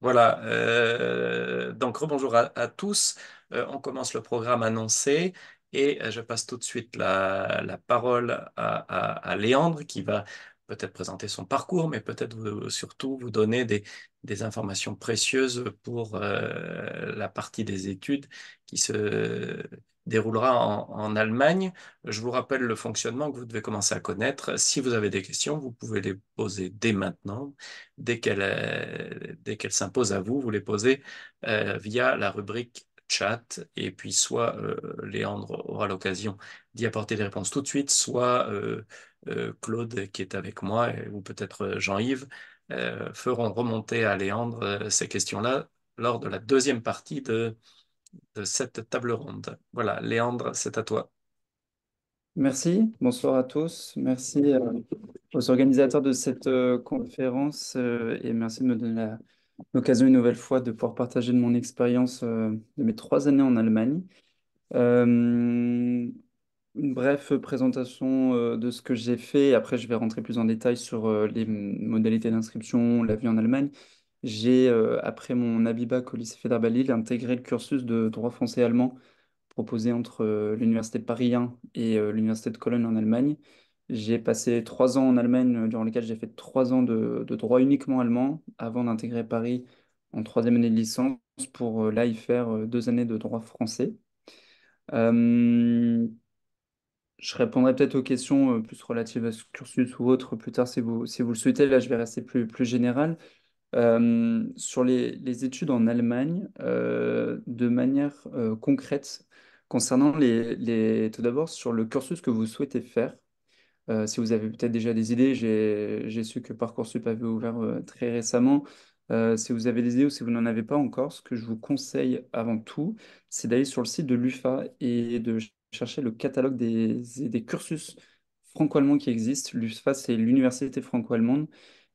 Voilà, donc rebonjour à tous. On commence le programme annoncé et je passe tout de suite la parole à Léandre qui va peut-être présenter son parcours, mais peut-être surtout vous donner des informations précieuses pour la partie des études qui se déroulera en Allemagne. Je vous rappelle le fonctionnement que vous devez commencer à connaître. Si vous avez des questions, vous pouvez les poser dès maintenant. Dès qu'elles s'imposent à vous, vous les posez via la rubrique chat. Et puis, soit Léandre aura l'occasion d'y apporter des réponses tout de suite, soit Claude, qui est avec moi, ou peut-être Jean-Yves, feront remonter à Léandre ces questions-là lors de la deuxième partie de cette table ronde. Voilà, Léandre, c'est à toi. Merci, bonsoir à tous. Merci aux organisateurs de cette conférence et merci de me donner l'occasion une nouvelle fois de pouvoir partager de mon expérience de mes 3 années en Allemagne. Une brève présentation de ce que j'ai fait. Après, je vais rentrer plus en détail sur les modalités d'inscription, la vie en Allemagne. J'ai, après mon habit bac au lycée Fédéral Lille, intégré le cursus de droit français et allemand proposé entre l'Université de Paris 1 et l'Université de Cologne en Allemagne. J'ai passé 3 ans en Allemagne, durant lesquels j'ai fait 3 ans de droit uniquement allemand, avant d'intégrer Paris en troisième année de licence pour là y faire 2 années de droit français. Euh, je répondrai peut-être aux questions plus relatives à ce cursus ou autres plus tard si vous le souhaitez. Là, je vais rester plus général. Sur les études en Allemagne, de manière concrète, concernant tout d'abord sur le cursus que vous souhaitez faire, si vous avez peut-être déjà des idées, j'ai su que Parcoursup avait ouvert très récemment. Si vous avez des idées ou si vous n'en avez pas encore, ce que je vous conseille avant tout, c'est d'aller sur le site de l'UFA et de chercher le catalogue des cursus franco-allemands qui existent. L'UFA, c'est l'Université franco-allemande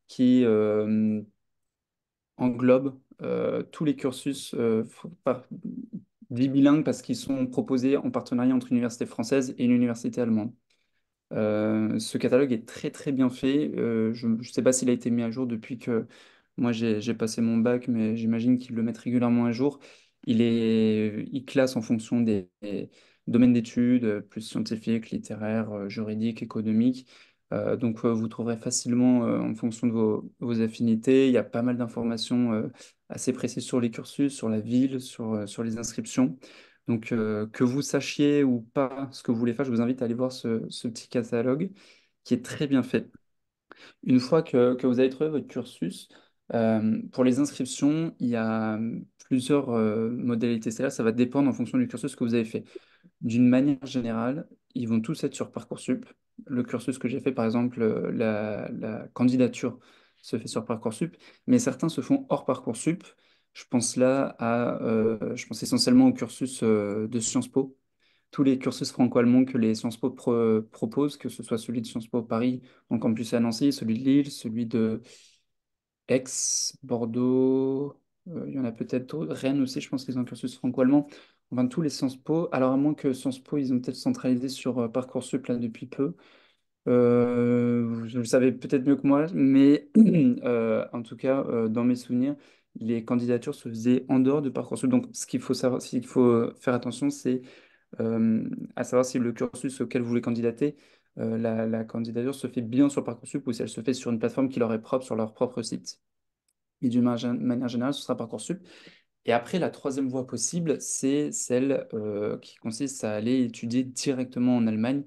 qui englobe tous les cursus dits bilingues parce qu'ils sont proposés en partenariat entre une université française et une université allemande. Ce catalogue est très très bien fait. Je ne sais pas s'il a été mis à jour depuis que moi j'ai passé mon bac, mais j'imagine qu'ils le mettent régulièrement à jour. Il classe en fonction des domaines d'études, plus scientifiques, littéraires, juridiques, économiques. Donc vous trouverez facilement en fonction de vos affinités. Il y a pas mal d'informations assez précises sur les cursus, sur la ville, sur les inscriptions. Donc, que vous sachiez ou pas ce que vous voulez faire, je vous invite à aller voir ce petit catalogue qui est très bien fait. Une fois que vous avez trouvé votre cursus, pour les inscriptions, il y a plusieurs modalités. C'est-à-dire, ça va dépendre en fonction du cursus que vous avez fait. D'une manière générale, ils vont tous être sur Parcoursup. Le cursus que j'ai fait, par exemple, la candidature se fait sur Parcoursup, mais certains se font hors Parcoursup. Je pense essentiellement au cursus de Sciences Po. Tous les cursus franco-allemands que les Sciences Po proposent, que ce soit celui de Sciences Po Paris, en campus à Nancy, celui de Lille, celui de Aix, Bordeaux, il y en a peut-être d'autres. Rennes aussi, je pense qu'ils ont un cursus franco-allemand. Enfin, tous les Sciences Po. Alors, à moins que Sciences Po, ils ont peut-être centralisé sur Parcoursup là depuis peu. Vous le savez peut-être mieux que moi, mais en tout cas, dans mes souvenirs, les candidatures se faisaient en dehors de Parcoursup. Donc, ce qu'il faut faire attention, c'est à savoir si le cursus auquel vous voulez candidater, la candidature se fait bien sur Parcoursup ou si elle se fait sur une plateforme qui leur est propre sur leur propre site. Et d'une manière générale, ce sera Parcoursup. Et après, la troisième voie possible, c'est celle qui consiste à aller étudier directement en Allemagne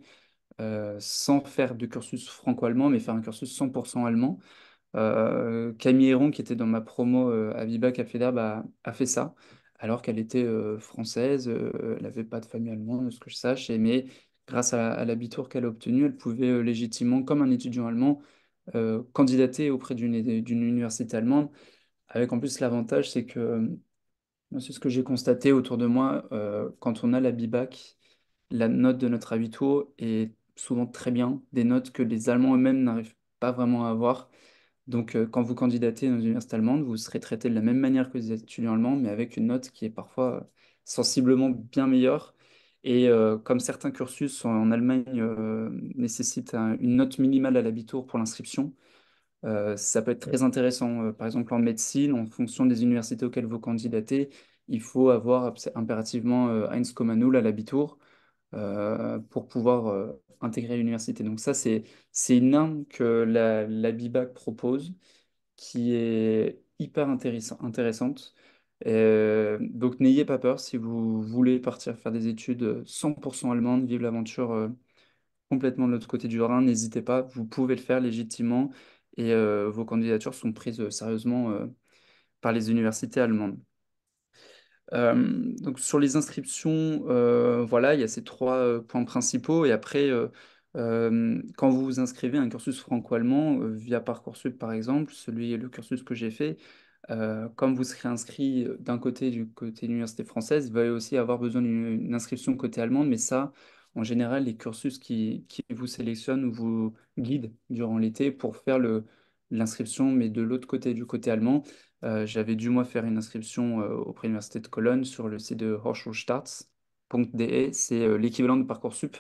sans faire de cursus franco-allemand, mais faire un cursus 100% allemand. Camille Héron, qui était dans ma promo à Vibac à FEDERB, a fait ça, alors qu'elle était française, elle n'avait pas de famille allemande, de ce que je sache, mais grâce à l'habitour qu'elle a obtenu, elle pouvait légitimement, comme un étudiant allemand, candidater auprès d'une université allemande, avec en plus l'avantage, c'est que c'est ce que j'ai constaté autour de moi. Quand on a la BIBAC, la note de notre abitur est souvent très bien, des notes que les Allemands eux-mêmes n'arrivent pas vraiment à avoir. Donc, quand vous candidatez dans une université allemande, vous serez traité de la même manière que les étudiants allemands, mais avec une note qui est parfois sensiblement bien meilleure. Et comme certains cursus en Allemagne nécessitent une note minimale à l'abitur pour l'inscription, Ça peut être très intéressant. Par exemple, en médecine, en fonction des universités auxquelles vous candidatez, il faut avoir impérativement Heinz Null à l'Abitur pour pouvoir intégrer l'université. Donc ça, c'est une arme que la BIBAC propose qui est hyper intéressante. Donc n'ayez pas peur si vous voulez partir faire des études 100% allemandes, vivre l'aventure complètement de l'autre côté du Rhin, n'hésitez pas, vous pouvez le faire légitimement et vos candidatures sont prises sérieusement par les universités allemandes. Donc sur les inscriptions, voilà, il y a ces trois points principaux. Et après, quand vous vous inscrivez à un cursus franco-allemand via Parcoursup par exemple, le cursus que j'ai fait, comme vous serez inscrit d'un côté du côté de l'université française, il va aussi avoir besoin d'une inscription côté allemande. Mais ça, en général, les cursus qui vous sélectionnent ou vous guident durant l'été pour faire l'inscription, mais de l'autre côté, du côté allemand. J'avais dû, moi, faire une inscription auprès de l'Université de Cologne sur le site de Hochschulstarts.de. C'est l'équivalent de Parcoursup,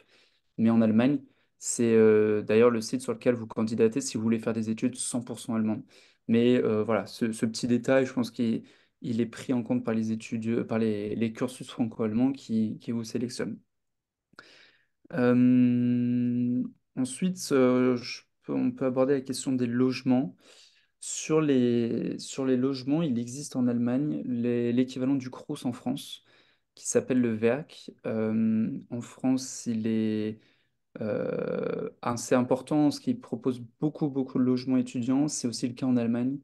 mais en Allemagne. C'est d'ailleurs le site sur lequel vous candidatez si vous voulez faire des études 100% allemandes. Mais voilà, ce petit détail, je pense qu'il est pris en compte par les études, par les cursus franco-allemands qui vous sélectionnent. Euh, Ensuite, on peut aborder la question des logements. Sur les logements, il existe en Allemagne l'équivalent du Crous en France, qui s'appelle le Werk. En France, il est assez important, ce qui propose beaucoup, beaucoup de logements étudiants. C'est aussi le cas en Allemagne.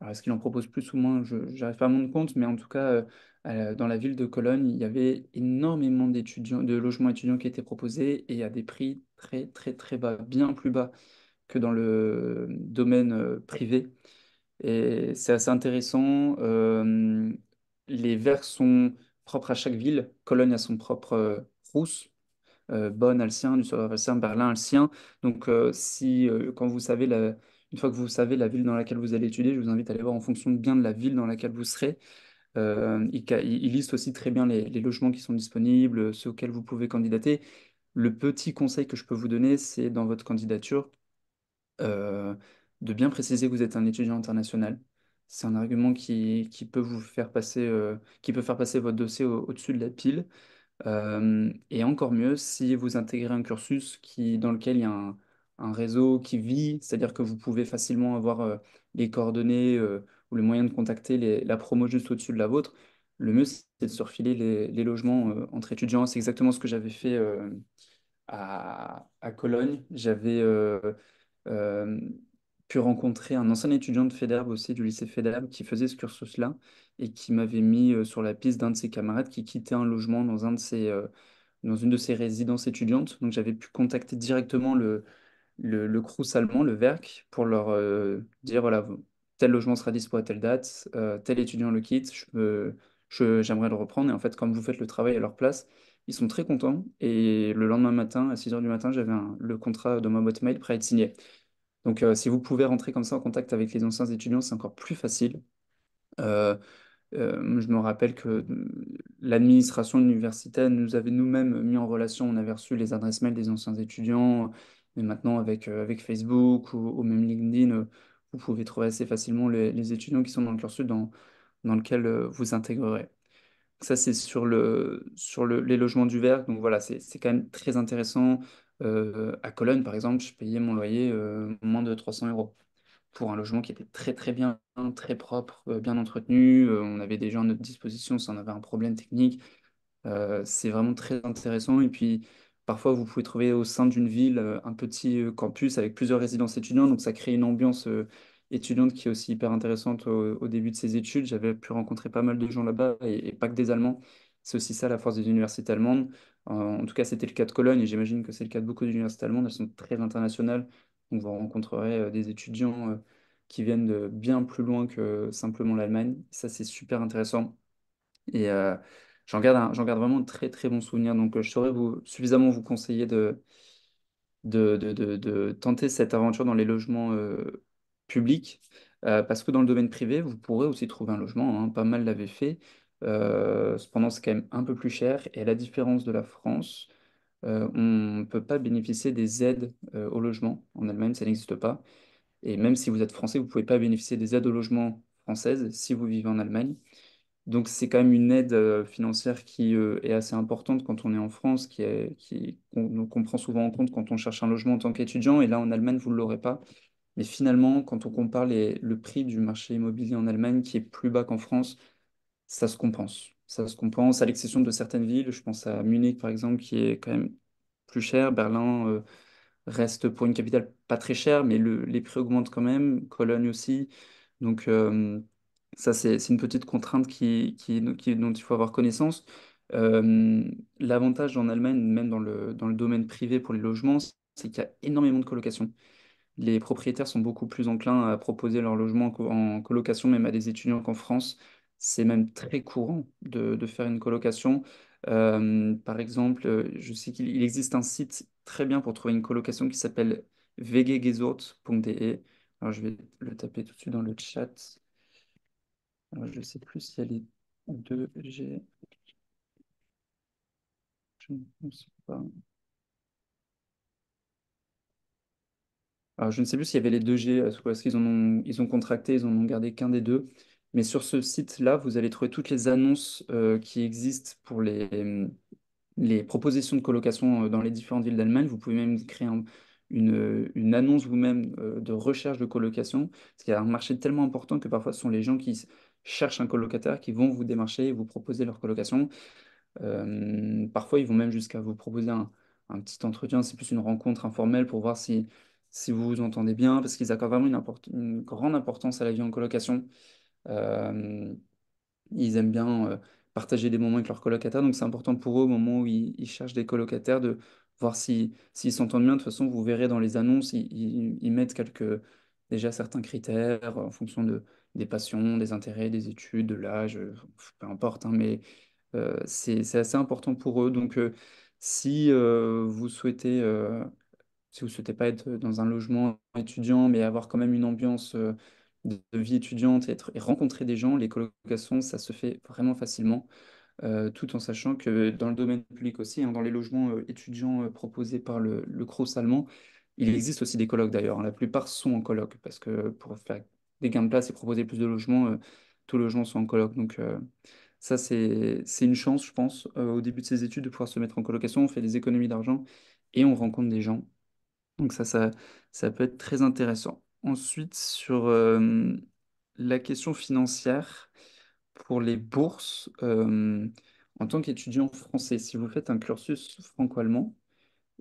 Alors, est-ce qu'il en propose plus ou moins? Je n'arrive pas à me rendre compte, mais en tout cas, dans la ville de Cologne, il y avait énormément de logements étudiants qui étaient proposés et à des prix très, très, très bas, bien plus bas que dans le domaine privé. Et c'est assez intéressant. Les verts sont propres à chaque ville. Cologne a son propre Crous, Bonn a le sien, Düsseldorf a le sien, Berlin a le sien. Donc, quand vous savez une fois que vous savez la ville dans laquelle vous allez étudier, je vous invite à aller voir en fonction bien de la ville dans laquelle vous serez. Il liste aussi très bien les logements qui sont disponibles, ceux auxquels vous pouvez candidater. Le petit conseil que je peux vous donner, c'est dans votre candidature euh, de bien préciser que vous êtes un étudiant international. C'est un argument qui peut vous faire passer, qui peut faire passer votre dossier au-dessus de la pile. Et encore mieux si vous intégrez un cursus dans lequel il y a un réseau qui vit, c'est-à-dire que vous pouvez facilement avoir les coordonnées ou le moyen de contacter la promo juste au-dessus de la vôtre. Le mieux, c'est de se refiler les logements entre étudiants. C'est exactement ce que j'avais fait à Cologne. J'avais euh, pu rencontrer un ancien étudiant de FEDERB aussi, du lycée FEDERB, qui faisait ce cursus-là et qui m'avait mis sur la piste d'un de ses camarades qui quittait un logement dans une de ses résidences étudiantes. Donc j'avais pu contacter directement le Crous allemand, le Werk, pour leur dire, voilà, tel logement sera dispo à telle date, tel étudiant le quitte, j'aimerais le reprendre. Et en fait, comme vous faites le travail à leur place, ils sont très contents. Et le lendemain matin, à 6 heures du matin, j'avais le contrat dans ma boîte mail prêt à être signé. Donc si vous pouvez rentrer comme ça en contact avec les anciens étudiants, c'est encore plus facile. Euh, je me rappelle que l'administration universitaire nous avait nous-mêmes mis en relation, on avait reçu les adresses mail des anciens étudiants, mais maintenant avec Facebook ou même LinkedIn, vous pouvez trouver assez facilement les étudiants qui sont dans le cursus dans lequel vous intégrerez. Ça, c'est les logements du Verc. Donc voilà, c'est quand même très intéressant. À Cologne, par exemple, je payais mon loyer moins de 300 euros pour un logement qui était très très bien, très propre, bien entretenu. On avait des gens à notre disposition si on avait un problème technique. C'est vraiment très intéressant. Et puis, parfois, vous pouvez trouver au sein d'une ville un petit campus avec plusieurs résidences étudiantes. Donc, ça crée une ambiance étudiante qui est aussi hyper intéressante au début de ses études. J'avais pu rencontrer pas mal de gens là-bas et pas que des Allemands. C'est aussi ça la force des universités allemandes. En tout cas, c'était le cas de Cologne et j'imagine que c'est le cas de beaucoup d'universités allemandes. Elles sont très internationales. Donc, vous rencontrerez des étudiants qui viennent de bien plus loin que simplement l'Allemagne. Ça, c'est super intéressant. Et j'en garde vraiment de très très bons souvenirs. Donc je saurais suffisamment vous conseiller de tenter cette aventure dans les logements publics. Parce que dans le domaine privé, vous pourrez aussi trouver un logement, hein, pas mal l'avaient fait. Cependant, c'est quand même un peu plus cher. Et à la différence de la France, on ne peut pas bénéficier des aides au logement. En Allemagne, ça n'existe pas. Et même si vous êtes français, vous ne pouvez pas bénéficier des aides au logement françaises si vous vivez en Allemagne. Donc c'est quand même une aide financière qui est assez importante quand on est en France, qu'on prend souvent en compte quand on cherche un logement en tant qu'étudiant. Et là, en Allemagne, vous ne l'aurez pas. Mais finalement, quand on compare le prix du marché immobilier en Allemagne, qui est plus bas qu'en France, ça se compense. Ça se compense, à l'exception de certaines villes. Je pense à Munich, par exemple, qui est quand même plus cher. Berlin, reste pour une capitale pas très chère, mais les prix augmentent quand même. Cologne aussi. Donc, ça, c'est une petite contrainte dont il faut avoir connaissance. Euh, L'avantage en Allemagne, même dans le domaine privé pour les logements, c'est qu'il y a énormément de colocations. Les propriétaires sont beaucoup plus enclins à proposer leur logement en colocation, même à des étudiants qu'en France. C'est même très courant de faire une colocation. Par exemple, je sais qu'il existe un site très bien pour trouver une colocation qui s'appelle wggesucht.de. Alors, je vais le taper tout de suite dans le chat. Alors, je ne sais plus si elle est 2G. Je ne pense pas. Alors, je ne sais plus s'il y avait les 2G, parce ils ont contracté, ils en ont gardé qu'un des deux. Mais sur ce site-là, vous allez trouver toutes les annonces qui existent pour les propositions de colocation dans les différentes villes d'Allemagne. Vous pouvez même créer une annonce vous-même de recherche de colocation. Parce qu'il y a un marché tellement important que parfois ce sont les gens qui cherchent un colocataire qui vont vous démarcher et vous proposer leur colocation. Parfois, ils vont même jusqu'à vous proposer un petit entretien, c'est plus une rencontre informelle pour voir si vous vous entendez bien, parce qu'ils accordent vraiment une grande importance à la vie en colocation. Euh, Ils aiment bien partager des moments avec leurs colocataires, donc c'est important pour eux au moment où ils cherchent des colocataires de voir s'ils s'entendent bien. De toute façon, vous verrez dans les annonces, ils mettent déjà certains critères en fonction des passions, des intérêts, des études, de l'âge, peu importe, hein, mais c'est assez important pour eux. Donc, si vous souhaitez pas être dans un logement étudiant, mais avoir quand même une ambiance de vie étudiante et rencontrer des gens, les colocations, ça se fait vraiment facilement, tout en sachant que dans le domaine public aussi, hein, dans les logements étudiants proposés par le Crous allemand, il existe aussi des colocs d'ailleurs, hein. La plupart sont en coloc parce que pour faire des gains de place et proposer plus de logements, tous les logements sont en coloc. Donc, ça, c'est une chance, je pense, au début de ses études de pouvoir se mettre en colocation. On fait des économies d'argent et on rencontre des gens. Donc ça peut être très intéressant. Ensuite, sur la question financière, pour les bourses, en tant qu'étudiant français, si vous faites un cursus franco-allemand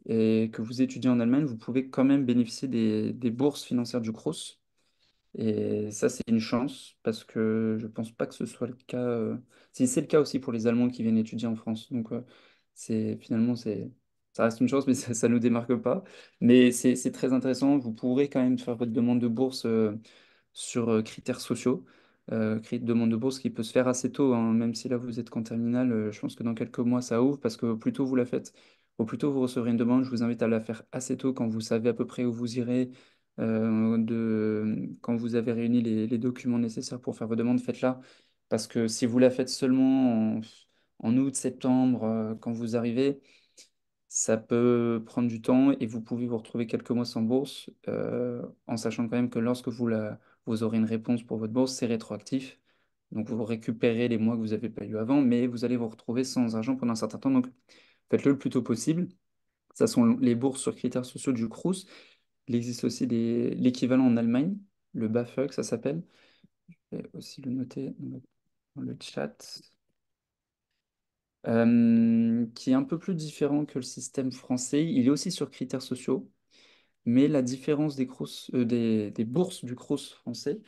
et que vous étudiez en Allemagne, vous pouvez quand même bénéficier des bourses financières du Crous. Et ça, c'est une chance parce que je pense pas que ce soit le cas. Si c'est le cas aussi pour les Allemands qui viennent étudier en France. Donc, ça reste une chance, mais ça nous démarque pas. Mais c'est très intéressant. Vous pourrez quand même faire votre demande de bourse sur critères sociaux. Demande de bourse qui peut se faire assez tôt, hein, même si là vous êtes qu'en terminale. Je pense que dans quelques mois ça ouvre parce que au plus tôt vous la faites, au plus tôt vous recevrez une demande. Je vous invite à la faire assez tôt quand vous savez à peu près où vous irez quand vous avez réuni les documents nécessaires pour faire vos demandes, faites-la. Parce que si vous la faites seulement en août, septembre, quand vous arrivez, ça peut prendre du temps et vous pouvez vous retrouver quelques mois sans bourse, en sachant quand même que lorsque vous aurez une réponse pour votre bourse, c'est rétroactif. Donc vous récupérez les mois que vous n'avez pas eu avant, mais vous allez vous retrouver sans argent pendant un certain temps. Donc faites-le le plus tôt possible. Ça sont les bourses sur critères sociaux du Crous. Il existe aussi l'équivalent en Allemagne, le BAföG, ça s'appelle. Je vais aussi le noter dans le chat. Qui est un peu plus différent que le système français. Il est aussi sur critères sociaux, mais la différence des bourses du Crous français,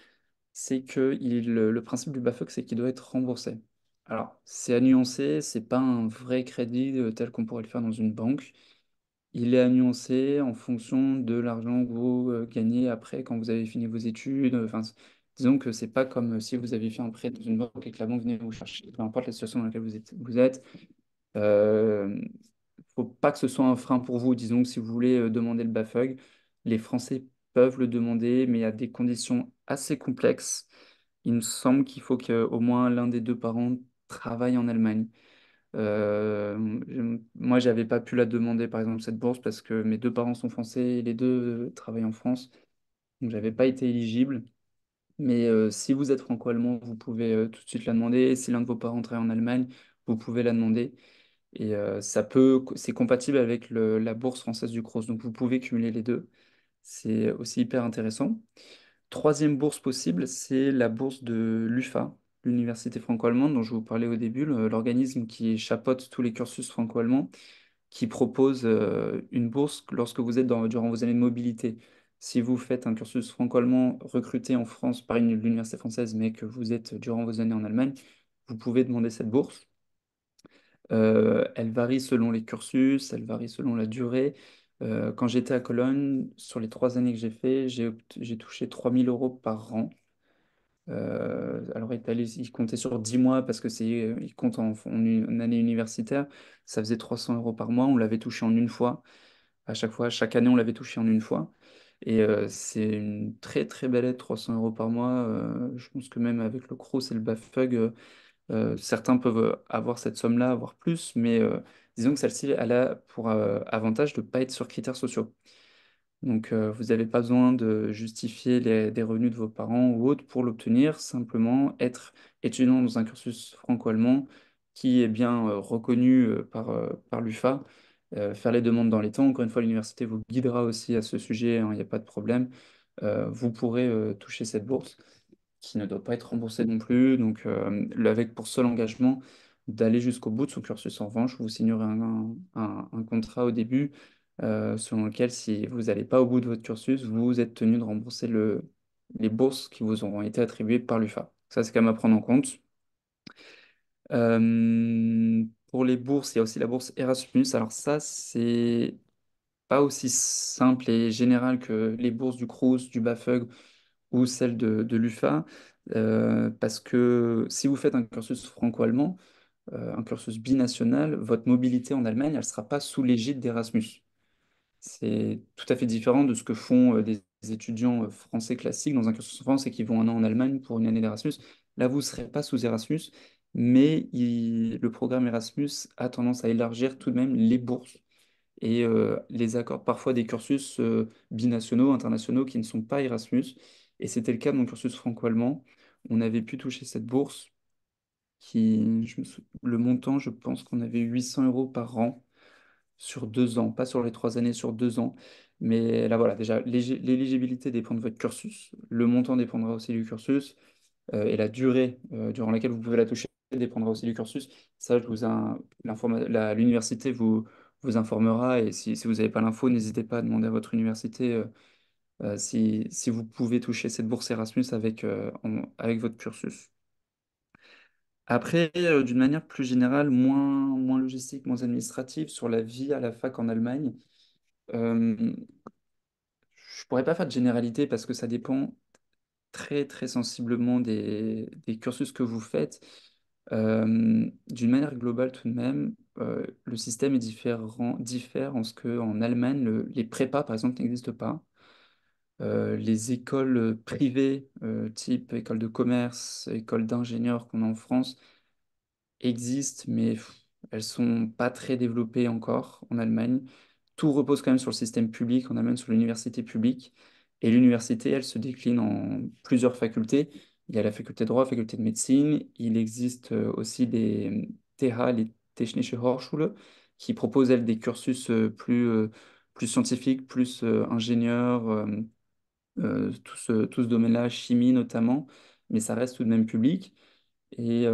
c'est que le principe du BAföG, c'est qu'il doit être remboursé. Alors, c'est à nuancer, c'est pas un vrai crédit tel qu'on pourrait le faire dans une banque. Il est à nuancer en fonction de l'argent que vous gagnez après quand vous avez fini vos études. Enfin, disons que c'est pas comme si vous avez fait un prêt dans une banque et que la banque venait vous chercher, peu importe la situation dans laquelle vous êtes. Faut pas que ce soit un frein pour vous. Disons que si vous voulez demander le BAföG, les Français peuvent le demander, mais à des conditions assez complexes. Il me semble qu'il faut qu'au moins l'un des deux parents travaille en Allemagne. Moi, j'avais pas pu la demander, par exemple, cette bourse, parce que mes deux parents sont français et les deux travaillent en France. Donc, j'avais pas été éligible. Mais si vous êtes franco-allemand, vous pouvez tout de suite la demander. Si l'un de vos parents travaille en Allemagne, vous pouvez la demander. Et c'est compatible avec la bourse française du Crous. Donc vous pouvez cumuler les deux. C'est aussi hyper intéressant. Troisième bourse possible, c'est la bourse de l'UFA, l'Université franco-allemande dont je vous parlais au début, l'organisme qui chapeaute tous les cursus franco-allemands, qui propose une bourse lorsque vous êtes durant vos années de mobilité. Si vous faites un cursus franco-allemand recruté en France par l'université française, mais que vous êtes durant vos années en Allemagne, vous pouvez demander cette bourse. Elle varie selon les cursus, elle varie selon la durée. Quand j'étais à Cologne, sur les 3 années que j'ai fait, j'ai touché 3 000 € par an. Alors, il comptait sur 10 mois parce que il compte en une année universitaire. Ça faisait 300 € par mois. On l'avait touché en une fois. À chaque fois, chaque année, on l'avait touché en une fois. Et c'est une très très belle aide, 300 € par mois. Je pense que même avec le Crous et le BAföG, certains peuvent avoir cette somme-là, avoir plus, mais disons que celle-ci, elle a pour avantage de ne pas être sur critères sociaux. Donc, vous n'avez pas besoin de justifier des revenus de vos parents ou autres pour l'obtenir, simplement être étudiant dans un cursus franco-allemand qui est bien reconnu par l'UFA, faire les demandes dans les temps. Encore une fois, l'université vous guidera aussi à ce sujet, hein, il n'y a pas de problème. Vous pourrez toucher cette bourse qui ne doit pas être remboursée non plus. Donc, avec pour seul engagement d'aller jusqu'au bout de son cursus. En revanche, vous signerez un contrat au début selon lequel, si vous n'allez pas au bout de votre cursus, vous êtes tenu de rembourser les bourses qui vous auront été attribuées par l'UFA. Ça, c'est quand même à prendre en compte. Pour les bourses, il y a aussi la bourse Erasmus. Alors ça, c'est pas aussi simple et général que les bourses du Crous, du BAföG ou celle de l'UFA, parce que si vous faites un cursus franco-allemand, un cursus binational, votre mobilité en Allemagne, elle ne sera pas sous l'égide d'Erasmus. C'est tout à fait différent de ce que font des étudiants français classiques dans un cursus en France et qui vont 1 an en Allemagne pour une année d'Erasmus. Là, vous ne serez pas sous Erasmus, mais le programme Erasmus a tendance à élargir tout de même les bourses et les accords parfois des cursus binationaux, internationaux qui ne sont pas Erasmus. Et c'était le cas de mon cursus franco-allemand. On avait pu toucher cette bourse le montant, je pense qu'on avait 800 € par an sur 2 ans, pas sur les 3 années, sur 2 ans. Mais là, voilà, déjà, l'éligibilité dépend de votre cursus. Le montant dépendra aussi du cursus. Et la durée durant laquelle vous pouvez la toucher dépendra aussi du cursus. Ça, l'université vous informera. Et si vous n'avez pas l'info, n'hésitez pas à demander à votre université si vous pouvez toucher cette bourse Erasmus avec votre cursus. Après, d'une manière plus générale, moins logistique, moins administrative, sur la vie à la fac en Allemagne, euh, je pourrais pas faire de généralité parce que ça dépend très très sensiblement des cursus que vous faites. D'une manière globale tout de même, le système est diffère en ce que en Allemagne, les prépas par exemple n'existent pas. Les écoles privées, type école de commerce, école d'ingénieurs qu'on a en France, existent, mais elles sont pas très développées encore en Allemagne. Tout repose quand même sur le système public, en Allemagne sur l'université publique. Et l'université, elle se décline en plusieurs facultés. Il y a la faculté de droit, la faculté de médecine. Il existe aussi des TH, les Technische Hochschule, qui proposent, elles, des cursus plus scientifiques, plus ingénieurs, tout ce domaine-là, chimie notamment, mais ça reste tout de même public. Et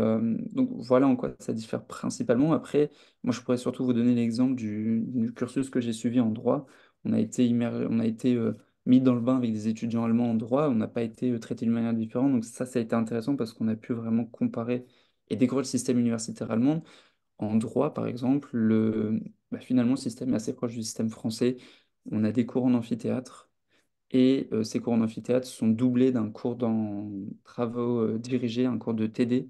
donc voilà en quoi ça diffère principalement. Après, moi je pourrais surtout vous donner l'exemple du cursus que j'ai suivi en droit. On a été mis dans le bain avec des étudiants allemands en droit. On n'a pas été traité d'une manière différente. Donc ça a été intéressant parce qu'on a pu vraiment comparer et découvrir le système universitaire allemand. En droit, par exemple, finalement, le système est assez proche du système français. On a des cours en amphithéâtre. Et ces cours en amphithéâtre sont doublés d'un cours dans travaux dirigés, un cours de TD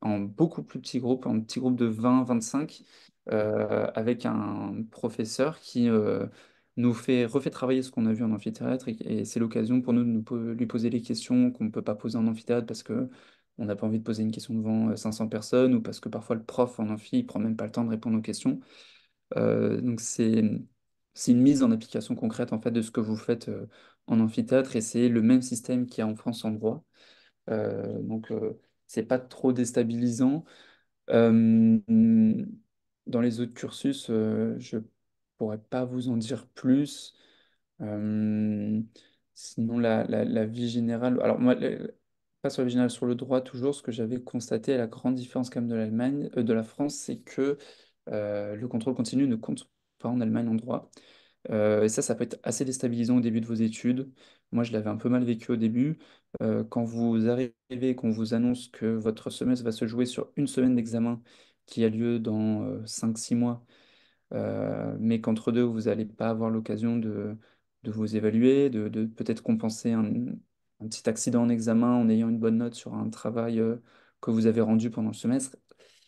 en beaucoup plus petits groupes, en petits groupes de 20-25, avec un professeur qui refait travailler ce qu'on a vu en amphithéâtre. Et c'est l'occasion pour nous de lui poser les questions qu'on ne peut pas poser en amphithéâtre parce que on n'a pas envie de poser une question devant 500 personnes ou parce que parfois le prof en amphi ne prend même pas le temps de répondre aux questions. Donc c'est une mise en application concrète en fait de ce que vous faites en amphithéâtre et c'est le même système qu'il y a en France en droit. Donc, c'est pas trop déstabilisant. Euh, dans les autres cursus, je pourrais pas vous en dire plus. Euh, Sinon, la vie générale. Alors, moi, pas sur la vie générale, sur le droit, toujours, ce que j'avais constaté, la grande différence quand même de l'Allemagne, de la France, c'est que le contrôle continu ne compte pas en Allemagne en droit. Et ça peut être assez déstabilisant au début de vos études. Moi, je l'avais un peu mal vécu au début. Quand vous arrivez et qu'on vous annonce que votre semestre va se jouer sur une semaine d'examen qui a lieu dans 5-6 mois, mais qu'entre deux, vous n'allez pas avoir l'occasion de vous évaluer, de peut-être compenser un petit accident en examen en ayant une bonne note sur un travail que vous avez rendu pendant le semestre,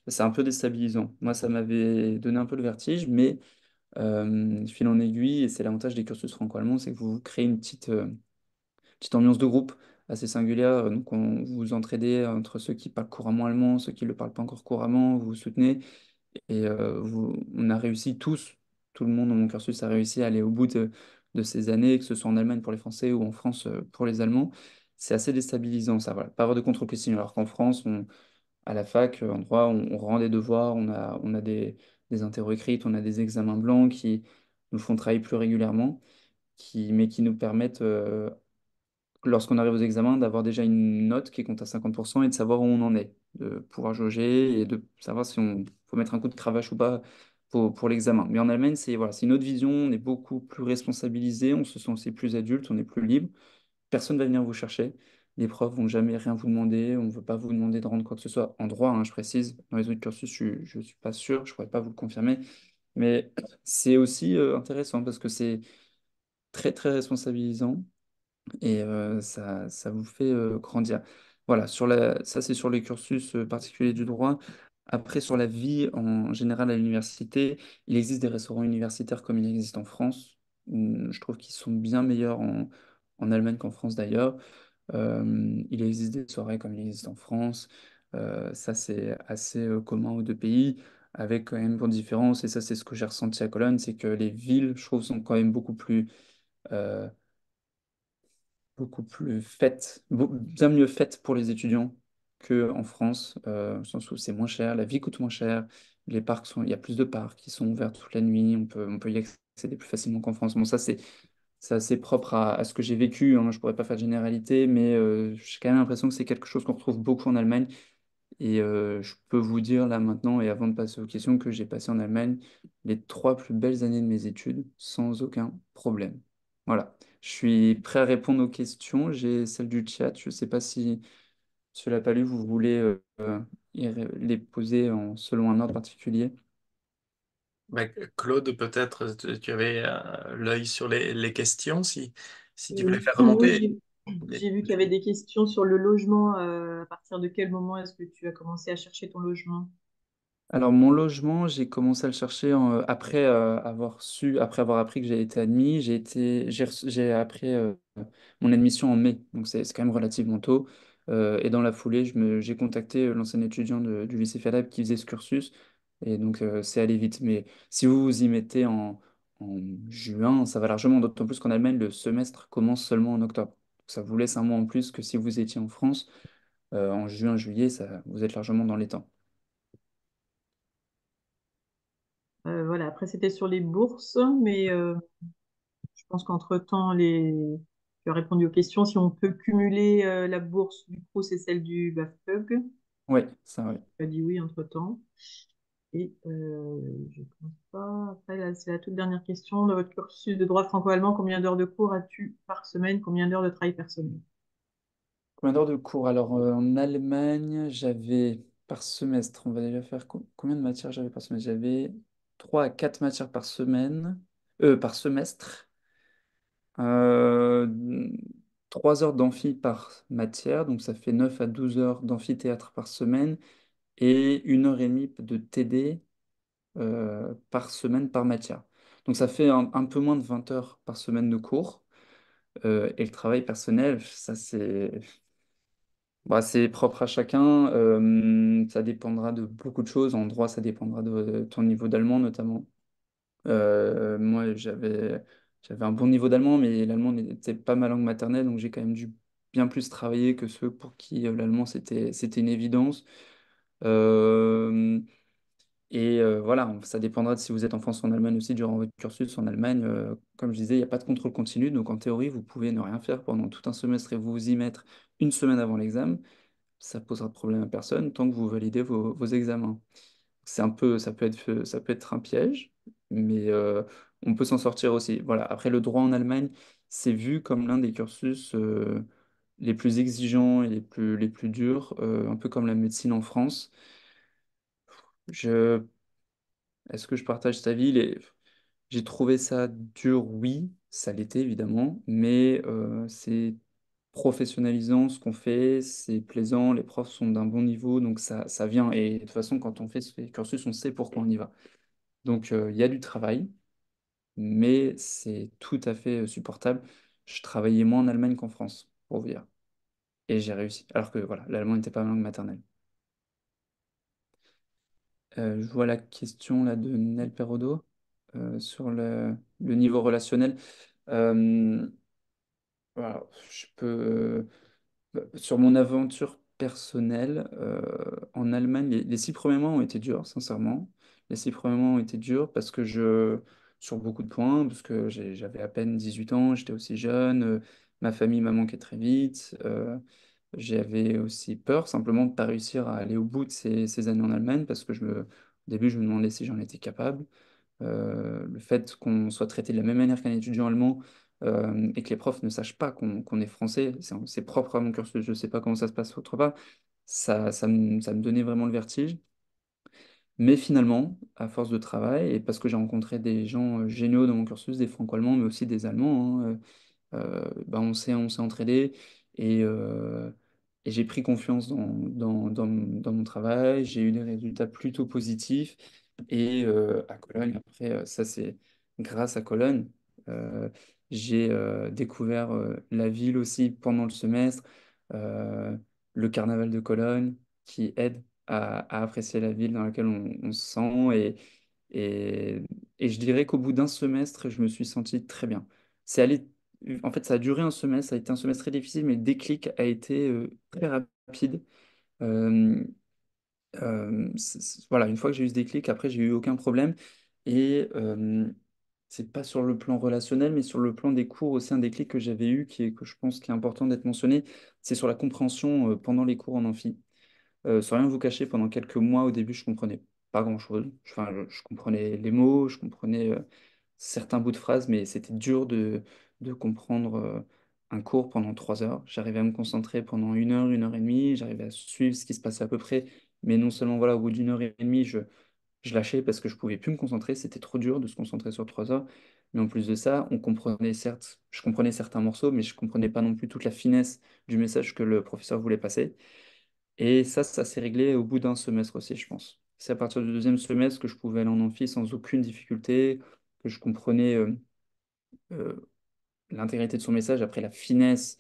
c'est un peu déstabilisant. Moi, ça m'avait donné un peu le vertige, mais fil en aiguille, et c'est l'avantage des cursus franco-allemands, c'est que vous créez une petite ambiance de groupe assez singulière. Donc, vous vous entraidez entre ceux qui parlent couramment allemand, ceux qui ne le parlent pas encore couramment, vous vous soutenez. Et on a réussi tous, tout le monde dans mon cursus a réussi à aller au bout de ces années, que ce soit en Allemagne pour les Français ou en France pour les Allemands. C'est assez déstabilisant, ça, voilà. Pas avoir de contrôle continu. Alors qu'en France, à la fac, en droit, on rend des devoirs, on a des interros écrites, on a des examens blancs qui nous font travailler plus régulièrement, mais qui nous permettent, lorsqu'on arrive aux examens, d'avoir déjà une note qui compte à 50% et de savoir où on en est, de pouvoir jauger et de savoir si on faut mettre un coup de cravache ou pas pour l'examen. Mais en Allemagne, c'est voilà, c'est une autre vision, on est beaucoup plus responsabilisé, on se sent aussi plus adulte, on est plus libre. Personne ne va venir vous chercher. Les profs vont jamais rien vous demander, on ne veut pas vous demander de rendre quoi que ce soit en droit, hein, je précise. Dans les autres cursus, je ne suis pas sûr, je ne pourrais pas vous le confirmer. Mais c'est aussi intéressant parce que c'est très, très responsabilisant et ça vous fait grandir. Voilà, ça c'est sur les cursus particuliers du droit. Après, sur la vie en général à l'université, il existe des restaurants universitaires comme il existe en France. Je trouve qu'ils sont bien meilleurs en Allemagne qu'en France d'ailleurs. Il existe des soirées comme il existe en France. Ça, c'est assez commun aux deux pays, avec quand même pour différence, et ça, c'est ce que j'ai ressenti à Cologne, c'est que les villes, je trouve, sont quand même euh, beaucoup plus faites, bien mieux faites pour les étudiants qu'en France, au sens où c'est moins cher, la vie coûte moins cher, il y a plus de parcs qui sont ouverts toute la nuit, on peut y accéder plus facilement qu'en France. Bon, ça, c'est assez propre à ce que j'ai vécu, hein. Je pourrais pas faire de généralité, mais j'ai quand même l'impression que c'est quelque chose qu'on retrouve beaucoup en Allemagne. Et je peux vous dire là maintenant, et avant de passer aux questions, que j'ai passé en Allemagne les 3 plus belles années de mes études sans aucun problème. Voilà. Je suis prêt à répondre aux questions. J'ai celle du chat. Je ne sais pas si cela n'a pas lu, vous voulez les poser selon un ordre particulier. Mais Claude, peut-être tu avais l'œil sur les questions, si tu voulais faire Oui, remonter. j'ai vu qu'il y avait des questions sur le logement. À partir de quel moment est-ce que tu as commencé à chercher ton logement? Alors, mon logement, j'ai commencé à le chercher après avoir appris que j'ai été admis. J'ai appris mon admission en mai, donc c'est quand même relativement tôt. Et dans la foulée, j'ai contacté l'ancien étudiant du lycée Falab qui faisait ce cursus. Et donc, c'est allé vite. Mais si vous vous y mettez en juin, ça va largement, d'autant plus qu'en Allemagne, le semestre commence seulement en octobre. Donc, ça vous laisse un mois en plus que si vous étiez en France, en juin, juillet, vous êtes largement dans les temps. Voilà, après, c'était sur les bourses, mais je pense qu'entre-temps, tu as répondu aux questions. Si on peut cumuler la bourse du Crous et celle du BAföG, Oui, ça, oui. tu as dit oui entre-temps. Et je pense pas. Après, là, c'est la toute dernière question. Dans votre cursus de droit franco-allemand, combien d'heures de cours as-tu par semaine? Combien d'heures de travail par semaine? Combien d'heures de cours? Alors, en Allemagne, j'avais par semestre, on va déjà faire combien de matières j'avais par semestre? J'avais 3 à 4 matières par semaine, par semestre. Euh, 3 heures d'amphi par matière, donc ça fait 9 à 12 heures d'amphithéâtre par semaine et 1 heure et demie de TD par semaine par matière. Donc ça fait un peu moins de 20 heures par semaine de cours. Et le travail personnel, ça c'est bah, c'est propre à chacun. Ça dépendra de beaucoup de choses. En droit, ça dépendra de ton niveau d'allemand notamment. Moi, j'avais un bon niveau d'allemand, mais l'allemand n'était pas ma langue maternelle, donc j'ai quand même dû bien plus travailler que ceux pour qui l'allemand c'était une évidence. Euh, voilà, ça dépendra de si vous êtes en France ou en Allemagne aussi durant votre cursus. En Allemagne, comme je disais, il n'y a pas de contrôle continu, donc en théorie, vous pouvez ne rien faire pendant tout un semestre et vous y mettre une semaine avant l'examen. Ça posera de problème à personne tant que vous validez vos examens. C'est un peu, ça peut être un piège, mais on peut s'en sortir aussi. Voilà. Après, le droit en Allemagne, c'est vu comme l'un des cursus les plus exigeants et les plus durs, un peu comme la médecine en France. Je, est-ce que je partage ta vie? J'ai trouvé ça dur, oui, ça l'était évidemment, mais c'est professionnalisant ce qu'on fait, c'est plaisant, les profs sont d'un bon niveau, donc ça vient. Et de toute façon, quand on fait ce cursus, on sait pourquoi on y va. Donc il y a du travail, mais c'est tout à fait supportable. Je travaillais moins en Allemagne qu'en France, pour vous dire. Et j'ai réussi. Alors que voilà, l'allemand n'était pas ma langue maternelle. Je vois la question là de Nel Perodo sur le niveau relationnel. Euh, voilà, je peux. Sur mon aventure personnelle, en Allemagne, les 6 premiers mois ont été durs, sincèrement. Les 6 premiers mois ont été durs parce que sur beaucoup de points, parce que j'avais à peine 18 ans, j'étais aussi jeune, ma famille m'a manqué très vite. J'avais aussi peur simplement de ne pas réussir à aller au bout de ces années en Allemagne parce que au début, je me demandais si j'en étais capable. Le fait qu'on soit traité de la même manière qu'un étudiant allemand et que les profs ne sachent pas qu'on est français, c'est propre à mon cursus, je ne sais pas comment ça se passe autre part, ça me donnait vraiment le vertige. Mais finalement, à force de travail, et parce que j'ai rencontré des gens géniaux dans mon cursus, des franco-allemands, mais aussi des allemands, hein, bah, on s'est entraidés et j'ai pris confiance dans mon travail. J'ai eu des résultats plutôt positifs. Et à Cologne, après, ça c'est grâce à Cologne, euh, j'ai découvert la ville aussi pendant le semestre, euh, le carnaval de Cologne qui aide à apprécier la ville dans laquelle on se sent. Et, et je dirais qu'au bout d'un semestre, je me suis senti très bien. C'est allé, En fait, ça a duré un semestre, ça a été un semestre très difficile, mais le déclic a été très rapide. Euh, voilà, une fois que j'ai eu ce déclic, après, j'ai eu aucun problème. Et c'est pas sur le plan relationnel, mais sur le plan des cours aussi, un déclic que j'avais eu, que je pense qui est important d'être mentionné, c'est sur la compréhension pendant les cours en amphi. Sans rien vous cacher, pendant quelques mois au début, je comprenais pas grand-chose. Enfin, je comprenais les mots, je comprenais certains bouts de phrases, mais c'était dur de comprendre un cours pendant 3 heures. J'arrivais à me concentrer pendant une heure et demie, j'arrivais à suivre ce qui se passait à peu près, mais non seulement voilà, au bout d'une heure et demie, je lâchais parce que je pouvais plus me concentrer, c'était trop dur de se concentrer sur 3 heures. Mais en plus de ça, je comprenais certains morceaux, mais je comprenais pas non plus toute la finesse du message que le professeur voulait passer. Et ça s'est réglé au bout d'un semestre aussi, je pense. C'est à partir du deuxième semestre que je pouvais aller en amphi sans aucune difficulté, que je comprenais euh, l'intégrité de son message. Après, la finesse,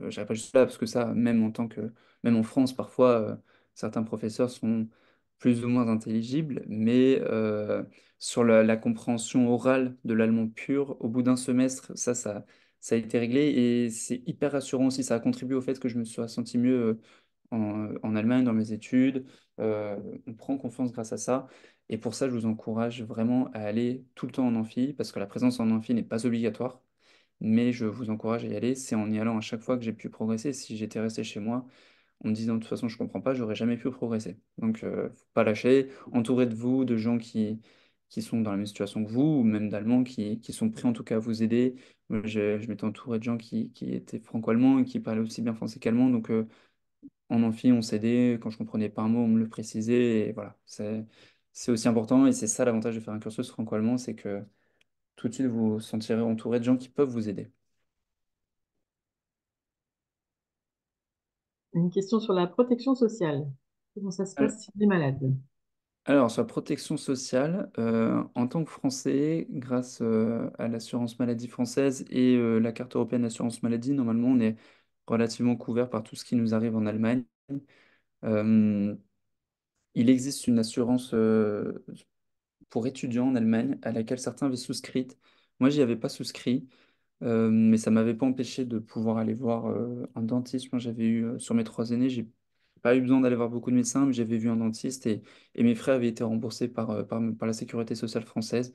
j'irai pas juste là, parce que ça, même en France, parfois, certains professeurs sont plus ou moins intelligibles, mais sur la compréhension orale de l'allemand pur, au bout d'un semestre, ça a été réglé et c'est hyper rassurant aussi. Ça a contribué au fait que je me sois senti mieux en Allemagne dans mes études. Euh, on prend confiance grâce à ça. Et pour ça, je vous encourage vraiment à aller tout le temps en amphi, parce que la présence en amphi n'est pas obligatoire mais je vous encourage à y aller. C'est en y allant à chaque fois que j'ai pu progresser. Si j'étais resté chez moi en me disant de toute façon je comprends pas, j'aurais jamais pu progresser. Donc faut pas lâcher, entouré de vous, de gens qui sont dans la même situation que vous, ou même d'Allemands qui sont prêts en tout cas à vous aider. Moi, je m'étais entouré de gens qui étaient franco-allemands et qui parlaient aussi bien français qu'allemand. Donc en amphi, on s'aidait. Quand je comprenais pas un mot, on me le précisait. Et voilà, c'est aussi important. Et c'est ça l'avantage de faire un cursus franco-allemand, c'est que tout de suite vous vous sentirez entouré de gens qui peuvent vous aider. Une question sur la protection sociale. Comment ça se passe si on est malade? Alors, sur la protection sociale, en tant que Français, grâce à l'assurance maladie française et la carte européenne d'assurance maladie, normalement, on est relativement couvert par tout ce qui nous arrive en Allemagne. Euh, il existe une assurance pour étudiants en Allemagne à laquelle certains avaient souscrite Moi, j'y avais pas souscrit. Mais ça m'avait pas empêché de pouvoir aller voir un dentiste. Moi, j'avais eu, sur mes 3 années, j'ai pas eu besoin d'aller voir beaucoup de médecins, mais j'avais vu un dentiste et mes frais avaient été remboursés par la Sécurité sociale française.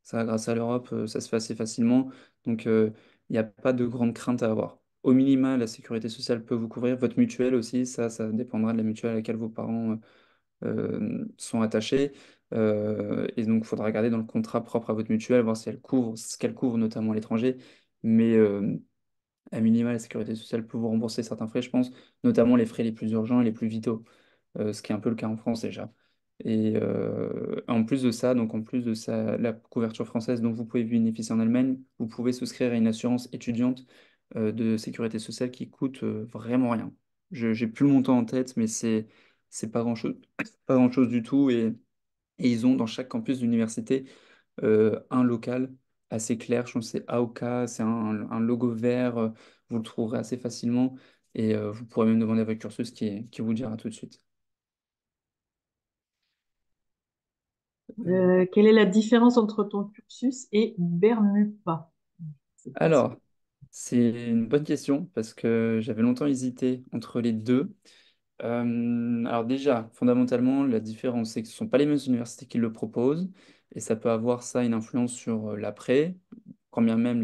Ça, grâce à l'Europe, ça se fait assez facilement. Donc, il n'y a pas de grande crainte à avoir. Au minima, la Sécurité sociale peut vous couvrir. Votre mutuelle aussi, ça dépendra de la mutuelle à laquelle vos parents sont attachés. Et donc, il faudra regarder dans le contrat propre à votre mutuelle, voir si elle couvre ce qu'elle couvre, notamment à l'étranger. Mais à minima, la sécurité sociale peut vous rembourser certains frais, je pense, notamment les frais les plus urgents et les plus vitaux, ce qui est un peu le cas en France déjà. Et en plus de ça, donc en plus de ça, la couverture française dont vous pouvez bénéficier en Allemagne, vous pouvez souscrire à une assurance étudiante de sécurité sociale qui coûte vraiment rien. Je j'ai plus le montant en tête, mais c'est pas grand-chose, pas grand-chose du tout. Et ils ont dans chaque campus d'université un local assez clair. Je pense que c'est AOK, c'est un logo vert. Vous le trouverez assez facilement et vous pourrez même demander à votre cursus qui vous dira tout de suite. Quelle est la différence entre ton cursus et Bermupa? C'est pas ça. Alors, c'est une bonne question parce que j'avais longtemps hésité entre les deux. Alors déjà, fondamentalement, la différence, c'est que ce ne sont pas les mêmes universités qui le proposent, et ça peut avoir ça une influence sur l'après, quand bien même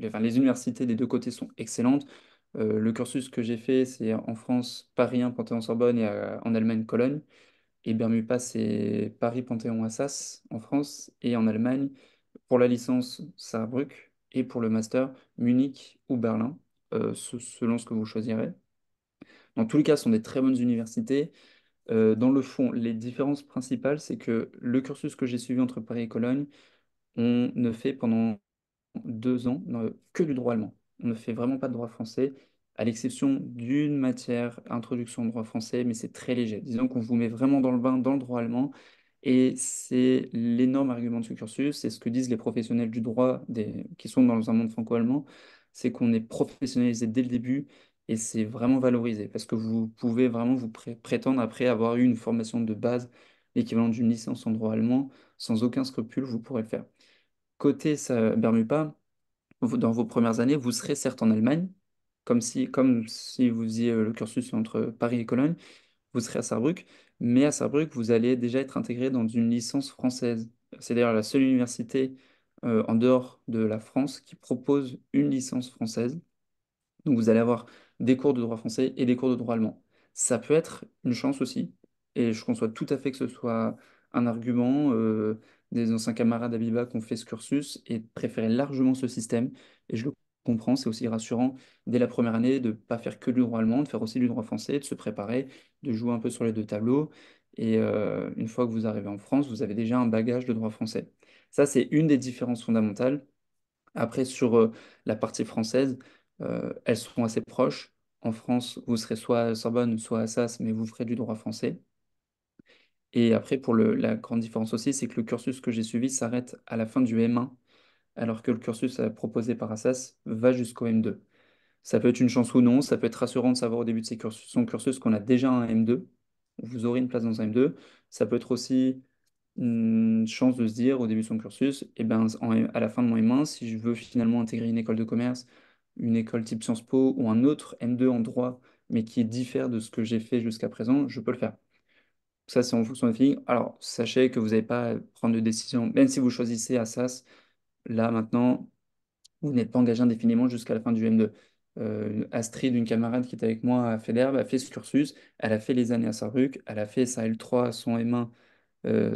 enfin, les universités des deux côtés sont excellentes. Le cursus que j'ai fait, c'est en France, Paris 1, Panthéon-Sorbonne, et en Allemagne, Cologne. Et Bermupa, c'est Paris, Panthéon, Assas, en France, et en Allemagne, pour la licence, Saarbrück, et pour le master, Munich ou Berlin, selon ce que vous choisirez. Dans tous les cas, ce sont des très bonnes universités. Dans le fond, les différences principales, c'est que le cursus que j'ai suivi entre Paris et Cologne, on ne fait pendant 2 ans que du droit allemand. On ne fait vraiment pas de droit français, à l'exception d'une matière, introduction au droit français, mais c'est très léger. Disons qu'on vous met vraiment dans le bain dans le droit allemand, et c'est l'énorme argument de ce cursus, c'est ce que disent les professionnels du droit qui sont dans un monde franco-allemand, c'est qu'on est professionnalisé dès le début, et c'est vraiment valorisé, parce que vous pouvez vraiment vous prétendre après avoir eu une formation de base, l'équivalent d'une licence en droit allemand, sans aucun scrupule, vous pourrez le faire. Côté ça, Bermupa, dans vos premières années, vous serez certes en Allemagne, comme si vous faisiez le cursus entre Paris et Cologne, vous serez à Sarrebruck, mais à Sarrebruck, vous allez déjà être intégré dans une licence française. C'est d'ailleurs la seule université en dehors de la France qui propose une licence française. Donc vous allez avoir des cours de droit français et des cours de droit allemand. Ça peut être une chance aussi, et je conçois tout à fait que ce soit un argument. Des anciens camarades d'Abiba qui ont fait ce cursus et préféraient largement ce système, et je le comprends, c'est aussi rassurant dès la première année de ne pas faire que du droit allemand, de faire aussi du droit français, de se préparer, de jouer un peu sur les deux tableaux. Et une fois que vous arrivez en France, vous avez déjà un bagage de droit français. Ça, c'est une des différences fondamentales. Après, sur la partie française, elles sont assez proches. En France, vous serez soit à Sorbonne, soit à Sas, mais vous ferez du droit français. Et après, la grande différence aussi, c'est que le cursus que j'ai suivi s'arrête à la fin du M1, alors que le cursus proposé par Assas va jusqu'au M2. Ça peut être une chance ou non, ça peut être rassurant de savoir au début de son cursus qu'on a déjà un M2. Vous aurez une place dans un M2. Ça peut être aussi une chance de se dire au début de son cursus, et ben, à la fin de mon M1, si je veux finalement intégrer une école de commerce, une école type Sciences Po ou un autre M2 en droit, mais qui diffère de ce que j'ai fait jusqu'à présent, je peux le faire. Ça, c'est en fonction des filles. Alors, sachez que vous n'avez pas à prendre de décision, même si vous choisissez Assas, là maintenant, vous n'êtes pas engagé indéfiniment jusqu'à la fin du M2. Astrid, une camarade qui était avec moi à FEDERB, a fait ce cursus, elle a fait les années à Sarruc, elle a fait sa L3, son M1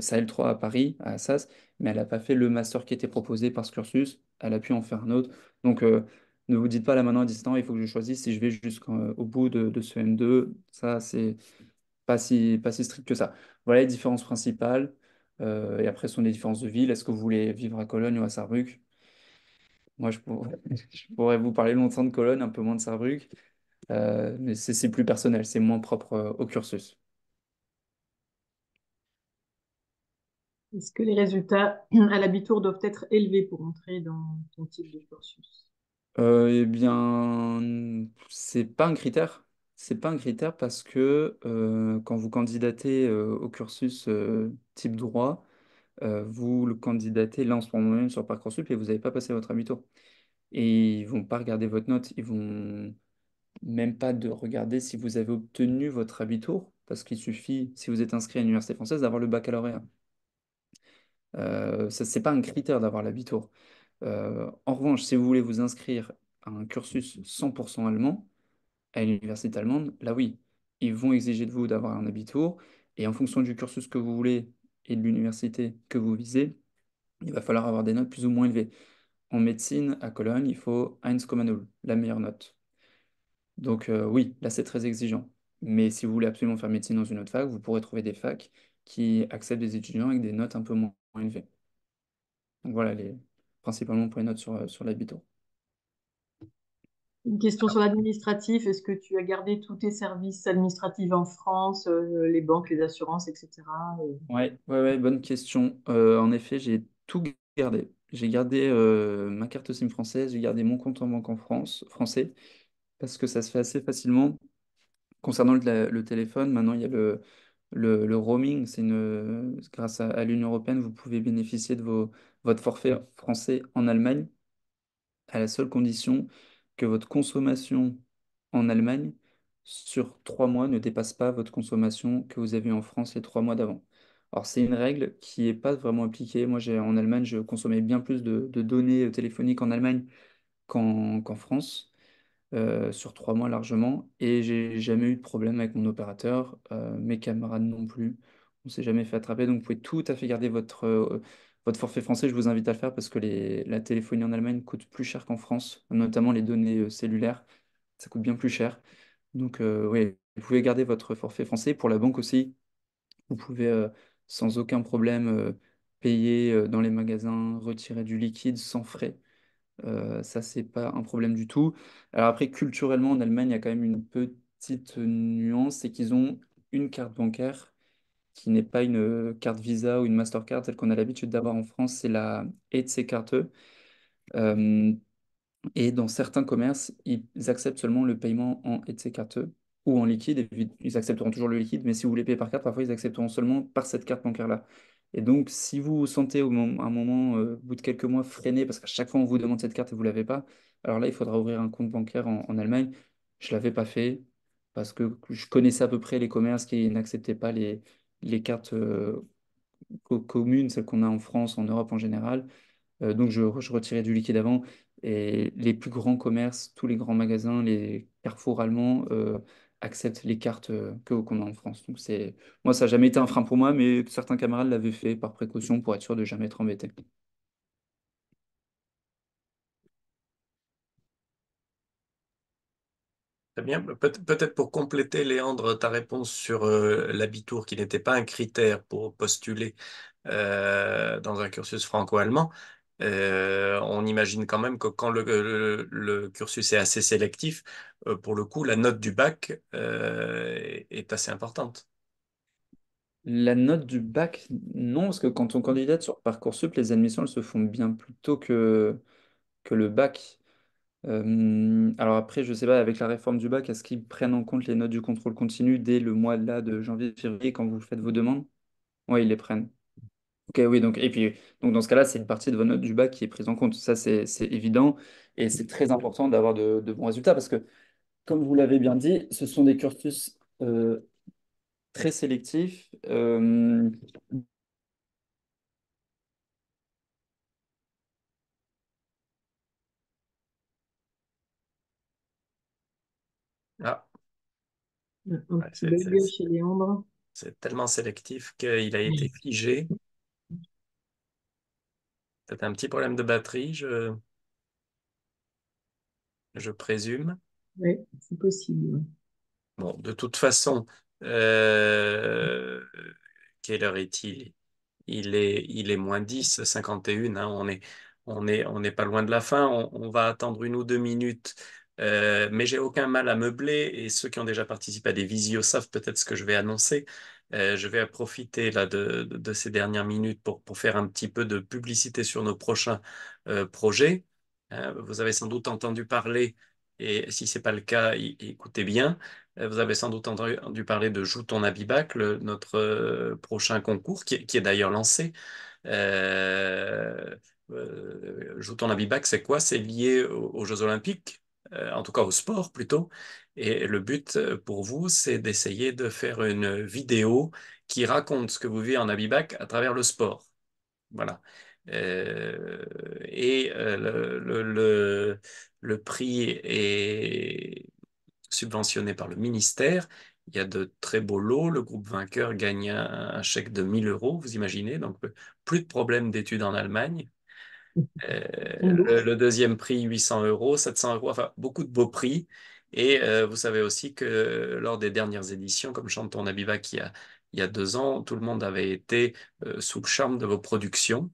sa L3 à Paris, à Assas, mais elle n'a pas fait le master qui était proposé par ce cursus. Elle a pu en faire un autre. Donc, ne vous dites pas là maintenant à distance, il faut que je choisisse si je vais jusqu'au bout de ce M2. Ça, c'est pas si strict que ça. Voilà les différences principales. Et après, ce sont des différences de ville. Est-ce que vous voulez vivre à Cologne ou à Sarrebruck? Moi, je pourrais vous parler longtemps de Cologne, un peu moins de Sarrebruck. Mais c'est plus personnel, c'est moins propre au cursus. Est-ce que les résultats à l'abitur doivent être élevés pour entrer dans ton type de cursus? Eh bien, c'est pas un critère. C'est pas un critère parce que quand vous candidatez au cursus type droit, vous le candidatez là en ce moment même sur Parcoursup et vous n'avez pas passé votre abitur. Et ils vont pas regarder votre note, ils vont même pas de regarder si vous avez obtenu votre abitur, parce qu'il suffit, si vous êtes inscrit à l'université française, d'avoir le baccalauréat. Ça, c'est pas un critère d'avoir l'abitur. En revanche, si vous voulez vous inscrire à un cursus 100% allemand, à l'université allemande, là oui, ils vont exiger de vous d'avoir un abitur, et en fonction du cursus que vous voulez et de l'université que vous visez, il va falloir avoir des notes plus ou moins élevées. En médecine, à Cologne, il faut 1,0, la meilleure note. Donc oui, là c'est très exigeant. Mais si vous voulez absolument faire médecine dans une autre fac, vous pourrez trouver des facs qui acceptent des étudiants avec des notes un peu moins élevées. Donc voilà, principalement pour les notes sur l'habitant. Une question sur l'administratif. Est-ce que tu as gardé tous tes services administratifs en France, les banques, les assurances, etc. Ouais, bonne question. En effet, j'ai tout gardé. J'ai gardé ma carte SIM française, j'ai gardé mon compte en banque en France, français, parce que ça se fait assez facilement. Concernant le téléphone, maintenant il y a le roaming. Grâce à l'Union européenne, vous pouvez bénéficier de votre forfait français en Allemagne, à la seule condition que votre consommation en Allemagne sur 3 mois ne dépasse pas votre consommation que vous avez en France les 3 mois d'avant. Alors c'est une règle qui n'est pas vraiment appliquée. Moi, en Allemagne, je consommais bien plus de données téléphoniques en Allemagne qu'en France, sur 3 mois largement, et j'ai jamais eu de problème avec mon opérateur, mes camarades non plus. On s'est jamais fait attraper, donc vous pouvez tout à fait garder votre forfait français. Je vous invite à le faire parce que la téléphonie en Allemagne coûte plus cher qu'en France, notamment les données cellulaires, ça coûte bien plus cher. Donc oui, vous pouvez garder votre forfait français. Pour la banque aussi, vous pouvez sans aucun problème payer dans les magasins, retirer du liquide sans frais. Ça, c'est pas un problème du tout. Alors après, culturellement, en Allemagne, il y a quand même une petite nuance, c'est qu'ils ont une carte bancaire qui n'est pas une carte Visa ou une Mastercard telle qu'on a l'habitude d'avoir en France, c'est la EC-Carte. Et dans certains commerces, ils acceptent seulement le paiement en carte ou en liquide. Et puis, ils accepteront toujours le liquide, mais si vous voulez payer par carte, parfois ils accepteront seulement par cette carte bancaire-là. Et donc, si vous vous sentez à un moment, au bout de quelques mois, freiné, parce qu'à chaque fois on vous demande cette carte et vous ne l'avez pas, alors là, il faudra ouvrir un compte bancaire en Allemagne. Je ne l'avais pas fait parce que je connaissais à peu près les commerces qui n'acceptaient pas les cartes communes, celles qu'on a en France, en Europe en général. Donc je retirais du liquide avant. Et les plus grands commerces, tous les grands magasins, les Carrefour allemands acceptent les cartes qu'on a en France. Donc moi, ça n'a jamais été un frein pour moi, mais certains camarades l'avaient fait par précaution pour être sûr de jamais être embêté. Très bien. Peut-être pour compléter, Léandre, ta réponse sur l'Abitur, qui n'était pas un critère pour postuler dans un cursus franco-allemand, on imagine quand même que quand le cursus est assez sélectif, pour le coup, la note du bac est assez importante. La note du bac, non, parce que quand on candidate sur Parcoursup, les admissions elles se font bien plus tôt que le bac. Alors après, je sais pas, avec la réforme du bac, est-ce qu'ils prennent en compte les notes du contrôle continu dès le mois là de janvier-février quand vous faites vos demandes? Oui, ils les prennent. Ok, oui, donc, et puis, donc dans ce cas-là, c'est une partie de vos notes du bac qui est prise en compte. Ça, c'est évident. Et c'est très important d'avoir de bons résultats parce que, comme vous l'avez bien dit, ce sont des cursus très sélectifs. Ah, Un ouais, petit bug chez Léandre. c'est tellement sélectif qu'il a été figé. Peut-être un petit problème de batterie, je présume. Oui, c'est possible. Bon, de toute façon, euh, quelle heure est-il? Il est -10, 51, hein, on n'est pas loin de la fin. On va attendre 1 ou 2 minutes. Mais j'ai aucun mal à meubler et ceux qui ont déjà participé à des visios savent peut-être ce que je vais annoncer. Je vais profiter là de ces dernières minutes pour faire un petit peu de publicité sur nos prochains projets. Vous avez sans doute entendu parler, et si ce n'est pas le cas, écoutez bien. Vous avez sans doute entendu parler de Joue ton Abibac, notre prochain concours, qui est d'ailleurs lancé. Euh, Joue ton habit back, c'est quoi? C'est lié aux Jeux Olympiques, en tout cas au sport plutôt. Et le but pour vous, c'est d'essayer de faire une vidéo qui raconte ce que vous vivez en habit back à travers le sport. Voilà. Le prix est subventionné par le ministère. Il y a de très beaux lots. Le groupe vainqueur gagne un chèque de 1 000 euros, vous imaginez. Donc, plus de problème d'études en Allemagne. Une Le bourse. deuxième prix, 800 euros, 700 euros, enfin, beaucoup de beaux prix. Et vous savez aussi que lors des dernières éditions, comme Chante ton Abiba il y a 2 ans, tout le monde avait été sous le charme de vos productions.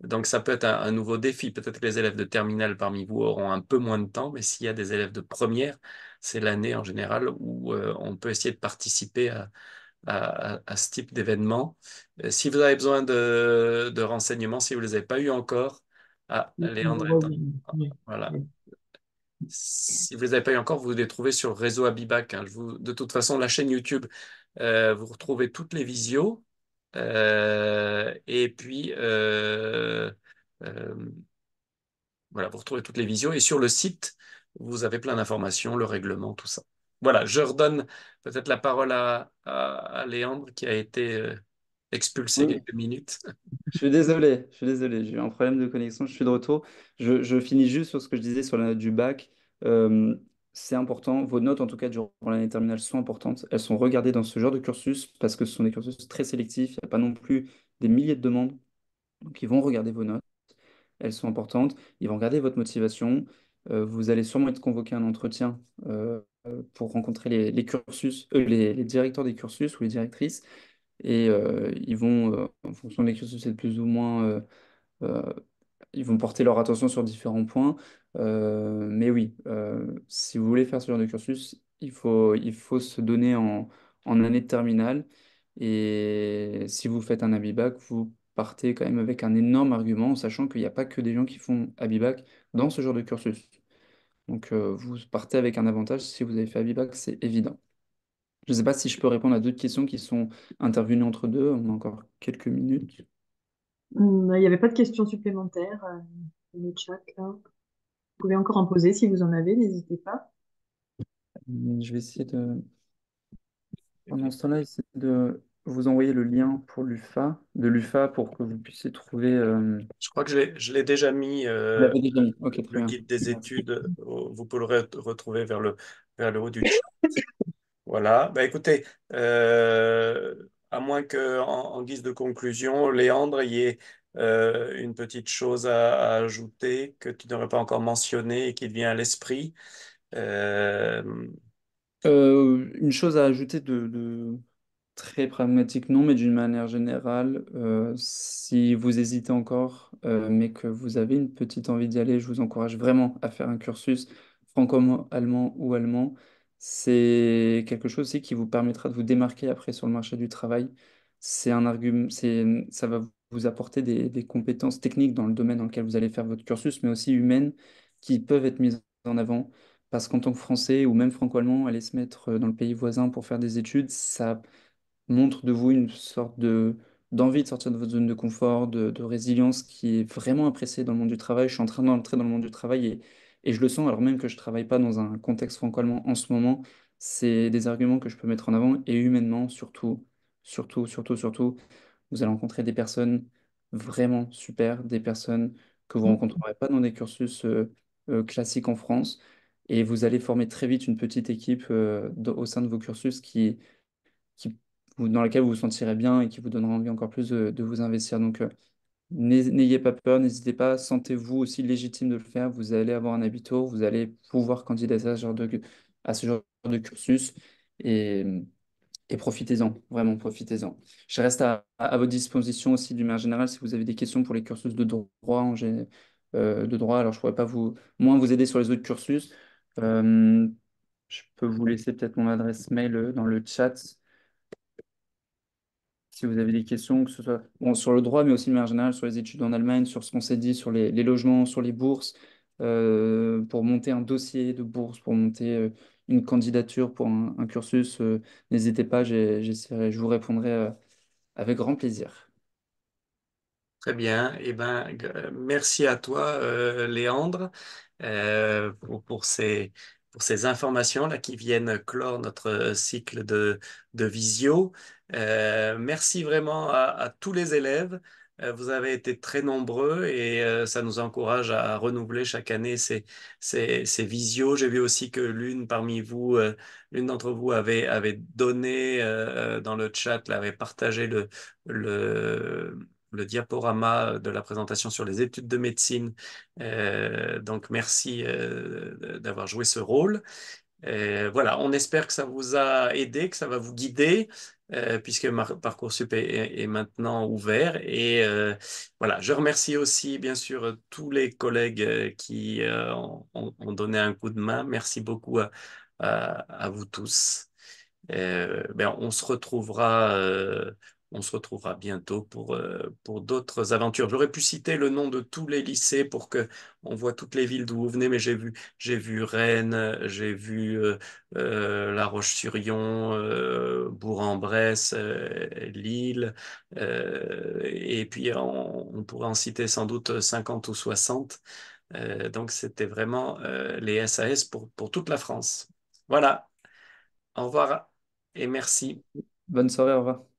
Donc, ça peut être un nouveau défi. Peut-être que les élèves de terminale parmi vous auront un peu moins de temps, mais s'il y a des élèves de première, c'est l'année en général où on peut essayer de participer à ce type d'événement. Si vous avez besoin de renseignements, si vous ne les avez pas eu encore, On Léandre vous est revient. Oui. voilà. Oui. Si vous ne les avez pas eu encore, vous les trouvez sur Réseau Abibac, hein. De toute façon, la chaîne YouTube, vous retrouvez toutes les visios. Et puis, euh, voilà, vous retrouvez toutes les visios. Et sur le site, vous avez plein d'informations, le règlement, tout ça. Voilà, je redonne peut-être la parole à Léandre qui a été expulsé Oui, quelques minutes. j'ai eu un problème de connexion, je suis de retour. Je finis juste sur ce que je disais sur la note du bac. Euh, c'est important, vos notes en tout cas durant l'année terminale sont importantes. Elles sont regardées dans ce genre de cursus parce que ce sont des cursus très sélectifs, il n'y a pas non plus des milliers de demandes. Donc ils vont regarder vos notes, elles sont importantes, ils vont regarder votre motivation. Vous allez sûrement être convoqué à un entretien pour rencontrer les directeurs des cursus ou les directrices. Et ils vont, en fonction des cursus, être plus ou moins, euh, ils vont porter leur attention sur différents points. Mais oui, si vous voulez faire ce genre de cursus, il faut se donner en année de terminale. Et si vous faites un Abibac, vous partez quand même avec un énorme argument, en sachant qu'il n'y a pas que des gens qui font Abibac dans ce genre de cursus. Donc vous partez avec un avantage si vous avez fait Abibac, c'est évident. Je ne sais pas si je peux répondre à d'autres questions qui sont intervenues entre deux. On a encore quelques minutes. Il n'y avait pas de questions supplémentaires dans le chat, là. Vous pouvez encore en poser si vous en avez, n'hésitez pas. Je vais essayer de, pendant ce temps-là, essayer de vous envoyer le lien pour l'UFA pour que vous puissiez trouver. Je crois que je l'ai déjà mis, Vous l'avez déjà mis. Ok, très le bien. guide des études. Vous pouvez le retrouver vers le haut du chat. Voilà. Bah, écoutez, à moins que, en guise de conclusion, Léandre, il y ait une petite chose à ajouter que tu n'aurais pas encore mentionné et qui te vient à l'esprit. Euh, Une chose à ajouter de très pragmatique, non, mais d'une manière générale, si vous hésitez encore, mais que vous avez une petite envie d'y aller, je vous encourage vraiment à faire un cursus franco-allemand ou allemand. C'est quelque chose aussi qui vous permettra de vous démarquer après sur le marché du travail. C'est un argument, ça va vous apporter des compétences techniques dans le domaine dans lequel vous allez faire votre cursus, mais aussi humaines qui peuvent être mises en avant. Parce qu'en tant que Français ou même franco-allemand, aller se mettre dans le pays voisin pour faire des études, ça montre de vous une sorte d'envie de sortir de votre zone de confort, de résilience qui est vraiment appréciée dans le monde du travail. Je suis en train d'entrer dans le monde du travail et je le sens, alors même que je ne travaille pas dans un contexte franco-allemand en ce moment. C'est des arguments que je peux mettre en avant et humainement, surtout, surtout, surtout, surtout, vous allez rencontrer des personnes vraiment super, des personnes que vous ne rencontrerez pas dans des cursus classiques en France. Et vous allez former très vite une petite équipe au sein de vos cursus dans laquelle vous vous sentirez bien et qui vous donnera envie encore plus de vous investir. Donc, n'ayez pas peur, n'hésitez pas, sentez-vous aussi légitime de le faire. Vous allez avoir un habito, vous allez pouvoir candidater à ce genre de cursus et, et profitez-en, vraiment profitez-en. Je reste à votre disposition aussi d'une manière générale si vous avez des questions pour les cursus de droit de droit. Alors, je pourrais pas moins vous aider sur les autres cursus. Euh, je peux vous laisser peut-être mon adresse mail dans le chat si vous avez des questions, que ce soit bon, sur le droit, mais aussi de manière générale sur les études en Allemagne, sur ce qu'on s'est dit, sur les logements, sur les bourses, pour monter un dossier de bourse, pour monter une candidature pour un cursus, n'hésitez pas, j'essaierai, je vous répondrai avec grand plaisir. Très bien. Eh ben, merci à toi, Léandre, pour ces informations là qui viennent clore notre cycle de visio. Merci vraiment à tous les élèves. Vous avez été très nombreux et ça nous encourage à renouveler chaque année ces visios. J'ai vu aussi que l'une d'entre vous avait donné dans le chat, là, avait partagé le le diaporama de la présentation sur les études de médecine. Donc, merci d'avoir joué ce rôle. Voilà, on espère que ça vous a aidé, que ça va vous guider, puisque Parcoursup est maintenant ouvert. Et voilà, je remercie aussi, bien sûr, tous les collègues qui ont donné un coup de main. Merci beaucoup à vous tous. On se retrouvera bientôt pour d'autres aventures. J'aurais pu citer le nom de tous les lycées pour que on voit toutes les villes d'où vous venez, mais j'ai vu Rennes, j'ai vu La Roche-sur-Yon, Bourg-en-Bresse, Lille, et puis on pourrait en citer sans doute 50 ou 60. Donc c'était vraiment les SAS pour toute la France. Voilà. Au revoir et merci. Bonne soirée, au revoir.